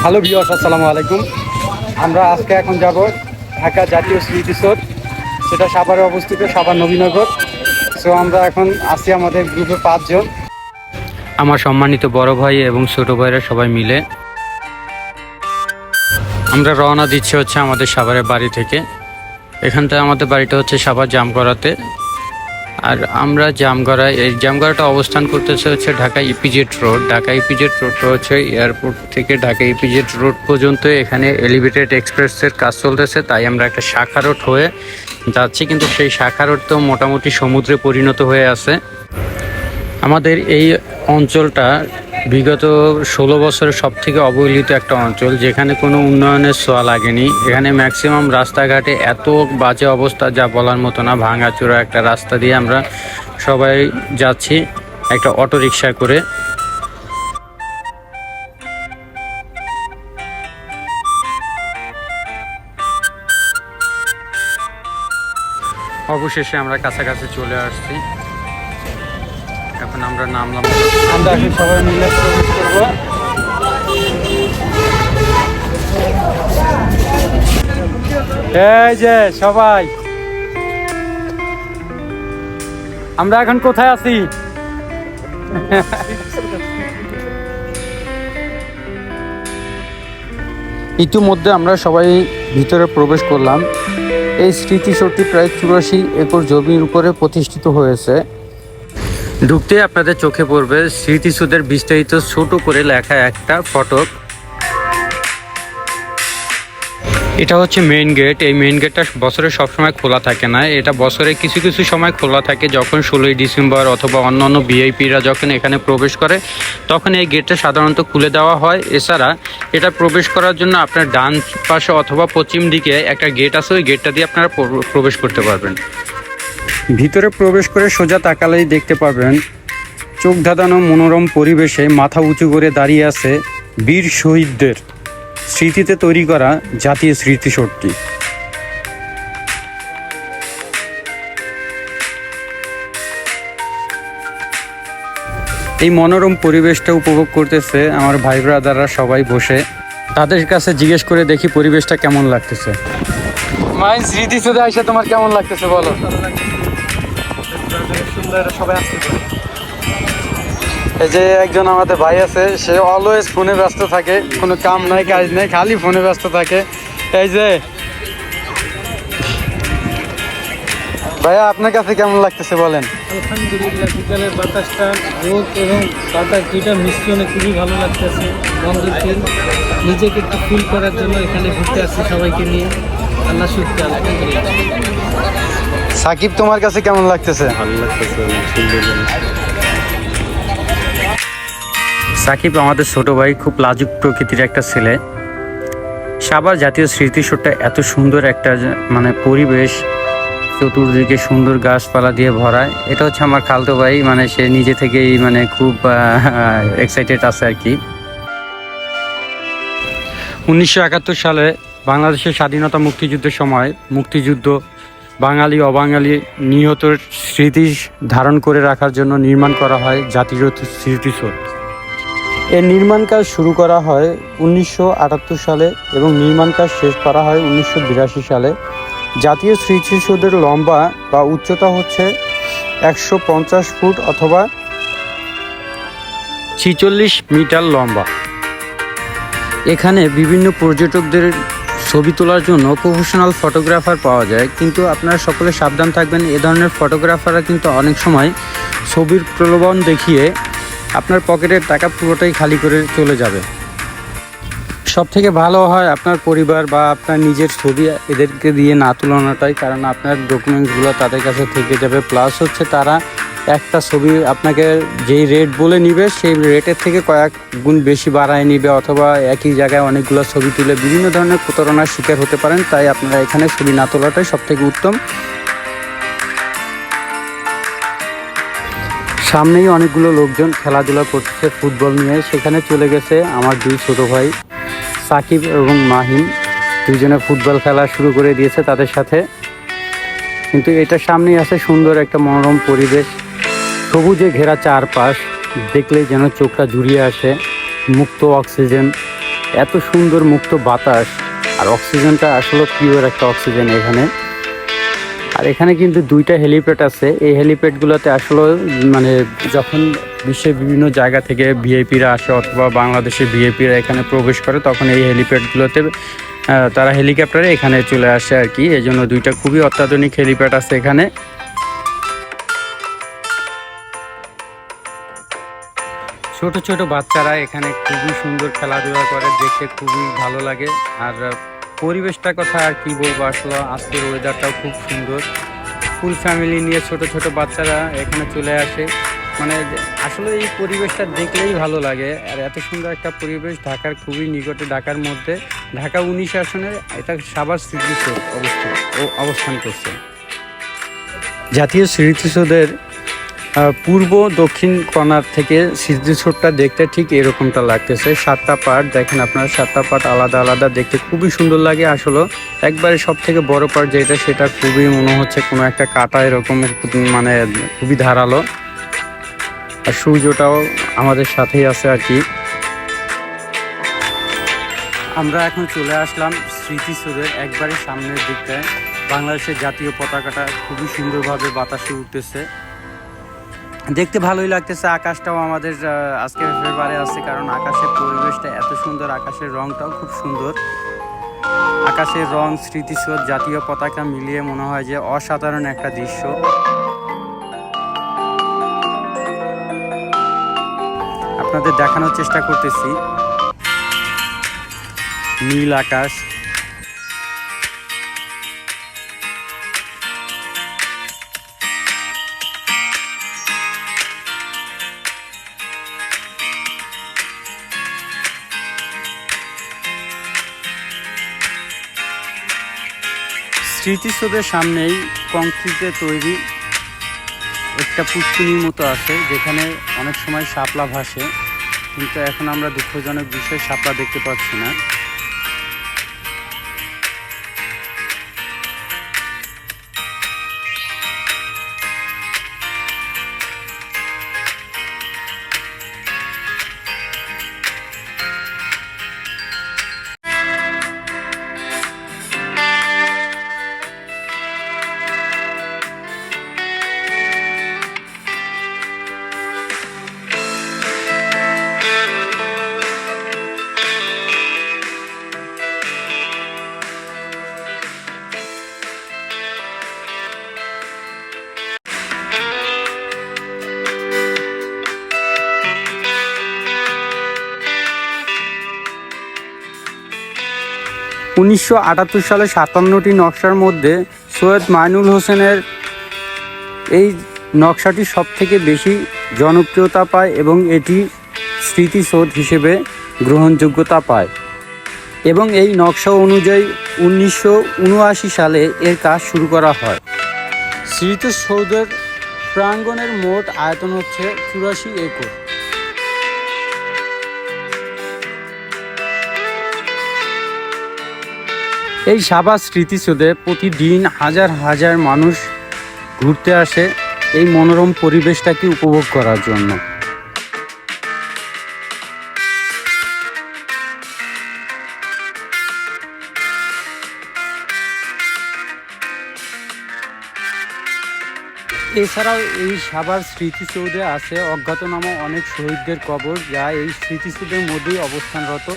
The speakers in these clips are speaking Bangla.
হ্যালো ভিউয়ার্স, আসসালামু আলাইকুম। আমরা আজকে এখন যাব ঢাকা জাতীয় স্মৃতিসৌধ, সেটা সাভারে অবস্থিত, সাভার নবীনগর। সো আমরা এখন আছি আমাদের গ্রুপে 5 জন, আমার সম্মানিত বড় ভাই এবং ছোট ভাইরা সবাই মিলে আমরা রওনা দিচ্ছি হচ্ছে আমাদের সাভারের বাড়ি থেকে। এখানটা আমাদের বাড়িটা হচ্ছে সাভার জামগড়াতে, আর আমরা জামগড়ায়, এই জামগড়াটা অবস্থান করতেছে হচ্ছে Dhaka EPZ road. Dhaka EPZ রোডটা হচ্ছে এয়ারপোর্ট থেকে ঢাকা ইপিজেড রোড পর্যন্ত এখানে এলিভেটেড এক্সপ্রেসের কাজ চলতেছে, তাই আমরা একটা শাখা রোড হয়ে যাচ্ছি। কিন্তু সেই শাখা রোড তো মোটামুটি সমুদ্রে পরিণত হয়ে আছে। আমাদের এই অঞ্চলটা বিগত 16 বছরের সব থেকে অবহেলিত একটা অঞ্চল, যেখানে কোনো উন্নয়নের ছোঁয়া লাগেনি। এখানে ম্যাক্সিমাম রাস্তাঘাটে এত বাজে অবস্থা যা বলার মতো না। ভাঙাচোরা একটা রাস্তা দিয়ে আমরা সবাই যাচ্ছি একটা অটো রিক্সা করে। অবশেষে আমরা কাছাকাছি চলে আসছি। এখন আমরা নামলাম, আমরা এখন সবাই মিলে প্রবেশ করবো। এই যে সবাই, আমরা এখন কোথায় আছি? ইতিমধ্যে আমরা সবাই ভিতরে প্রবেশ করলাম। এই স্মৃতিসৌধটি প্রায় 84 একর জমির উপরে প্রতিষ্ঠিত হয়েছে। ঢুকতে আপনাদের চোখে পড়বে স্মৃতিসৌধের বিস্তারিত ছোট করে লেখা একটা ফটক। এটা হচ্ছে মেইন গেট। এই মেইন গেটটা বছরে সবসময় খোলা থাকে না, এটা বছরে কিছু কিছু সময় খোলা থাকে। যখন 16ই ডিসেম্বর অথবা অন্যান্য ভিআইপিরা যখন এখানে প্রবেশ করে, তখন এই গেটটা সাধারণত খুলে দেওয়া হয়। এছাড়া এটা প্রবেশ করার জন্য আপনার ডান পাশে অথবা পশ্চিম দিকে একটা গেট আছে, ওই গেটটা দিয়ে আপনারা প্রবেশ করতে পারবেন। ভিতরে প্রবেশ করে সোজা তাকালেই দেখতে পাবেন চোখ ধাঁধানো মনোরম পরিবেশে মাথা উঁচু করে দাঁড়িয়ে আছে বীর শহীদদের স্মৃতিতে তৈরি করা জাতীয় স্মৃতিসৌধটি। এই মনোরম পরিবেশটা উপভোগ করতেছে আমার ভাই ব্রাদাররা সবাই বসে। তাদের কাছে জিজ্ঞেস করে দেখি পরিবেশটা কেমন লাগতেছে। মাই স্মৃতিসৌধে এসে তোমার কেমন লাগতেছে বলো? এই যে একজন আমাদের ভাই আছে, সে অলওয়েজ ফোনে ব্যস্ত থাকে, কোনো কাম নাই কাজ নেই, খালি ফোনে ব্যস্ত থাকে। এই যে ভাইয়া, আপনার কাছে কেমন লাগতেছে বলেন? আলহামদুলিল্লাহ, বিকালের বাতাসটা, রোদ এবং বাতাস দুইটা মিশ্রণে খুবই ভালো লাগতেছে। বন্ধুর ফিল, নিজেকে একটু ফিল করার জন্য এখানে ঘুরতে আসছি সবাইকে নিয়ে। আল্লাহ শুকরিয়া, আলহামদুলিল্লাহ। সাকিব, তোমার কাছে কেমন লাগতেছে? ভালো লাগতেছে। সাকিব আমাদের ছোট ভাই, খুব লাজুক প্রকৃতির একটা ছেলে। সাভার জাতীয় স্মৃতিসৌধটা এত সুন্দর একটা পরিবেশ, চতুর্দিকে সুন্দর গাছপালা দিয়ে ভরা। এটা হচ্ছে আমার খালতো ভাই, সে নিজে থেকেই খুব এক্সাইটেড আছে আর কি। 1971 সালে বাংলাদেশের স্বাধীনতা মুক্তিযুদ্ধের সময় মুক্তিযুদ্ধ বাঙালি অবাঙালি নিহতের স্মৃতি ধারণ করে রাখার জন্য নির্মাণ করা হয় জাতীয় স্মৃতিসৌধ। এর নির্মাণ কাজ শুরু করা হয় 1978 সালে এবং নির্মাণ কাজ শেষ করা হয় 1982 সালে। জাতীয় স্মৃতিসৌধের লম্বা বা উচ্চতা হচ্ছে 150 ফুট অথবা 46 মিটার লম্বা। এখানে বিভিন্ন পর্যটকদের ছবি তোলার জন্য প্রফেশনাল ফটোগ্রাফার পাওয়া যায়, কিন্তু আপনারা সকলে সাবধান থাকবেন। এ ধরনের ফটোগ্রাফাররা কিন্তু অনেক সময় ছবির প্রলোভন দেখিয়ে আপনার পকেটের টাকা পুরোটাই খালি করে চলে যাবে। সব থেকে ভালো হয় আপনার পরিবার বা আপনার নিজের ছবি এদেরকে দিয়ে না তুলনাটাই, কারণ আপনার ডকুমেন্টসগুলো তাদের কাছে থেকে যাবে। প্লাস হচ্ছে তারা একটা ছবি আপনাকে যেই রেট বলে নিবে, সেই রেটের থেকে কয়েক গুণ বেশি বাড়ায় নিবে, অথবা একই জায়গায় অনেকগুলো ছবি তুলে বিভিন্ন ধরনের প্রতারণার শিকার হতে পারেন। তাই আপনারা এখানে ছবি না তোলাটাই সব থেকে উত্তম। সামনেই অনেকগুলো লোকজন খেলাধুলা করছে ফুটবল নিয়ে, সেখানে চলে গেছে আমার দুই ছোট ভাই সাকিব এবং মাহিম, দুজনে ফুটবল খেলা শুরু করে দিয়েছে তাদের সাথে। কিন্তু এটার সামনেই আছে সুন্দর একটা মনোরম পরিবেশ, সবুজে ঘেরা চারপাশ, দেখলেই যেন চোখটা জুড়িয়ে আসে। মুক্ত অক্সিজেন, এত সুন্দর মুক্ত বাতাস, আর অক্সিজেনটা আসলে পিওর একটা অক্সিজেন এখানে। আর এখানে কিন্তু দুইটা হেলিপ্যাড আছে। এই হেলিপ্যাডগুলোতে আসলে মানে যখন বিশ্বের বিভিন্ন জায়গা থেকে ভিআইপিরা আসে অথবা বাংলাদেশের ভিআইপিরা এখানে প্রবেশ করে, তখন এই হেলিপ্যাডগুলোতে তারা হেলিকপ্টারে এখানে চলে আসে আর কি। এই জন্য দুইটা খুবই অত্যাধুনিক হেলিপ্যাড আছে এখানে। ছোট ছোট বাচ্চারা এখানে খুবই সুন্দর খেলাধুলা করে, দেখতে খুবই ভালো লাগে। আর পরিবেশটার কথা আর কি বলবো, আসলে আজকের ওয়েদারটাও খুব সুন্দর। ফুল ফ্যামিলি নিয়ে ছোট ছোট বাচ্চারা এখানে চলে আসে, মানে আসলে এই পরিবেশটা দেখলেই ভালো লাগে। আর এত সুন্দর একটা পরিবেশ, ঢাকার খুবই নিকটে, ঢাকার মধ্যে, ঢাকা 19 আসনে এটা সাভার স্মৃতিসৌধ অবস্থান করছে। জাতীয় স্মৃতিসৌধের পূর্ব দক্ষিণ কর্নার থেকে স্মৃতিসৌধটা দেখতে ঠিক এরকমটা লাগতেছে। 7টা পার্ট দেখেন আপনারা, 7টা পার্ট আলাদা আলাদা, দেখতে খুবই সুন্দর লাগে। আসলে একবারে সব থেকে বড় পার্ট যেটা, সেটা খুবই মনে হচ্ছে কোনো একটা কাটা এরকম, মানে খুবই ধারালো। আর সূর্যটাও আমাদের সাথেই আছে আর কি। আমরা এখন চলে আসলাম স্মৃতিসৌধের একবারে সামনের দিকটায়। বাংলাদেশের জাতীয় পতাকাটা খুবই সুন্দরভাবে বাতাসে উঠতেছে, দেখতে ভালোই লাগতেছে। আকাশটাও আমাদের আজকে ফেভারে আছে, কারণ আকাশের পরিবেশটা এত সুন্দর, আকাশের রংটাও খুব সুন্দর। আকাশের রং, স্মৃতিসৌধ, জাতীয় পতাকা মিলিয়ে মনে হয় যে অসাধারণ একটা দৃশ্য। আপনাদের দেখানোর চেষ্টা করতেছি নীল আকাশ। স্মৃতিসৌধের সামনেই কংক্রিটে তৈরি একটা পুষ্করিণীর মতো আছে, যেখানে অনেক সময় শাপলা ভাসে, কিন্তু এখন আমরা দুঃখজনক বিষয় শাপলা দেখতে পাচ্ছি না। উনিশশো 1978 সালে 57টি নকশার মধ্যে সৈয়দ মাইনুল হোসেনের এই নকশাটি সবথেকে বেশি জনপ্রিয়তা পায় এবং এটি স্মৃতিসৌধ হিসেবে গ্রহণযোগ্যতা পায়। এবং এই নকশা অনুযায়ী 1979 সালে এর কাজ শুরু করা হয়। স্মৃতিসৌধের প্রাঙ্গণের মোট আয়তন হচ্ছে 84 একর। এই সাভার স্মৃতিসৌধে প্রতিদিন হাজার হাজার মানুষ ঘুরতে আসে এই মনোরম পরিবেশটাকে উপভোগ করার জন্য। এছাড়াও এই সাভার স্মৃতিসৌধে আছে অজ্ঞাতনামা অনেক শহীদদের কবর, যা এই স্মৃতিসৌধের মধ্যেই অবস্থানরত।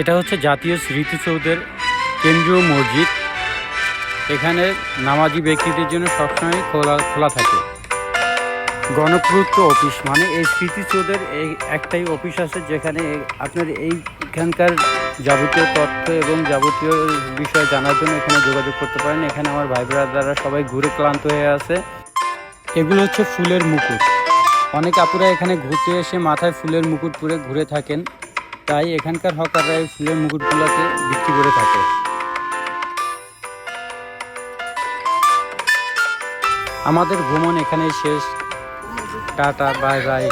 এটা হচ্ছে জাতীয় স্মৃতিসৌধের কেন্দ্রীয় মসজিদ। এখানে নামাজি ব্যক্তিদের জন্য সবসময় খোলা থাকে। গণপূর্ত অফিস, মানে এই স্মৃতিসৌধের এই একটাই অফিস আছে যেখানে আপনার এইখানকার যাবতীয় তথ্য এবং যাবতীয় বিষয় জানার জন্য এখানে যোগাযোগ করতে পারেন। এখানে আমার ভাই ব্রাদাররা সবাই ঘুরে ক্লান্ত হয়ে আছে। এগুলো হচ্ছে ফুলের মুকুট। অনেক আপুরা এখানে ঘুরতে এসে মাথায় ফুলের মুকুট পরে ঘুরে থাকেন, তাই এখানকার হকাররা এই ফুলের মুকুটগুলোকে বিক্রি করে থাকে। আমাদের ভ্রমণ এখানেই শেষ। Tata, bye bye.